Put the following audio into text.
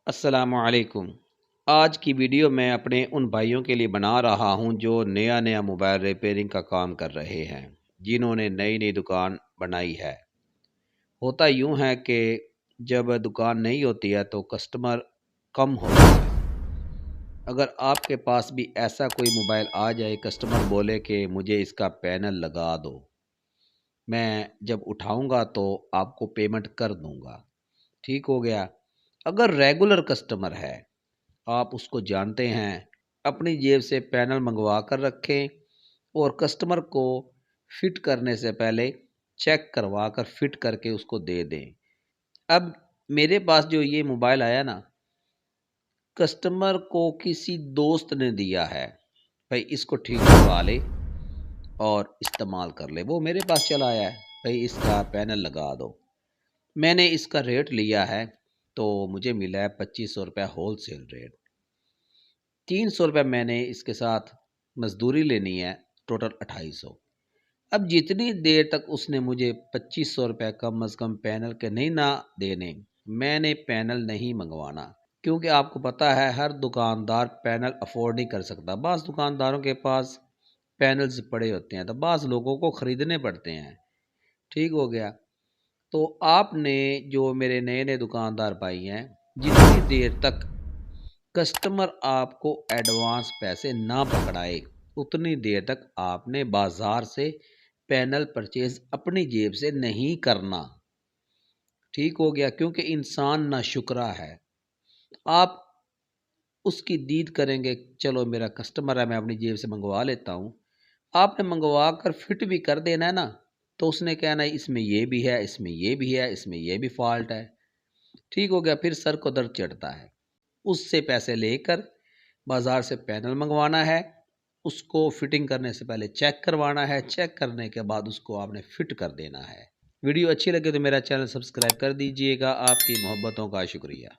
अस्सलामुअलैकुम। आज की वीडियो मैं अपने उन भाइयों के लिए बना रहा हूं जो नया नया मोबाइल रिपेयरिंग का काम कर रहे हैं, जिन्होंने नई नई दुकान बनाई है। होता यूं है कि जब दुकान नहीं होती है तो कस्टमर कम होता है। अगर आपके पास भी ऐसा कोई मोबाइल आ जाए, कस्टमर बोले कि मुझे इसका पैनल लगा दो, मैं जब उठाऊंगा तो आपको पेमेंट कर दूंगा, ठीक हो गया। अगर रेगुलर कस्टमर है, आप उसको जानते हैं, अपनी जेब से पैनल मंगवा कर रखें और कस्टमर को फिट करने से पहले चेक करवा कर फिट करके उसको दे दें। अब मेरे पास जो ये मोबाइल आया ना, कस्टमर को किसी दोस्त ने दिया है, भाई इसको ठीक करवा ले और इस्तेमाल कर ले। वो मेरे पास चला आया है, भाई इसका पैनल लगा दो। मैंने इसका रेट लिया है तो मुझे मिला है 2500 रुपया होलसेल रेट। 300 रुपये मैंने इसके साथ मजदूरी लेनी है, टोटल 2800। अब जितनी देर तक उसने मुझे 2500 रुपये कम अज़ कम पैनल के नहीं ना देने, मैंने पैनल नहीं मंगवाना। क्योंकि आपको पता है हर दुकानदार पैनल अफोर्ड नहीं कर सकता। बाज़ दुकानदारों के पास पैनल्स पड़े होते हैं तो बाज़ लोगों को ख़रीदने पड़ते हैं, ठीक हो गया। तो आपने जो मेरे नए नए दुकानदार भाई हैं, जितनी देर तक कस्टमर आपको एडवांस पैसे ना पकड़ाए, उतनी देर तक आपने बाजार से पैनल परचेज अपनी जेब से नहीं करना, ठीक हो गया। क्योंकि इंसान ना शुक्रा है। आप उसकी दीद करेंगे, चलो मेरा कस्टमर है, मैं अपनी जेब से मंगवा लेता हूँ। आपने मंगवा कर फिट भी कर देना है ना, तो उसने कहना है इसमें ये भी है, इसमें ये भी है, इसमें ये भी फॉल्ट है, ठीक हो गया। फिर सर को दर्द चढ़ता है। उससे पैसे लेकर बाज़ार से पैनल मंगवाना है, उसको फिटिंग करने से पहले चेक करवाना है, चेक करने के बाद उसको आपने फिट कर देना है। वीडियो अच्छी लगे तो मेरा चैनल सब्सक्राइब कर दीजिएगा। आपकी मोहब्बतों का शुक्रिया।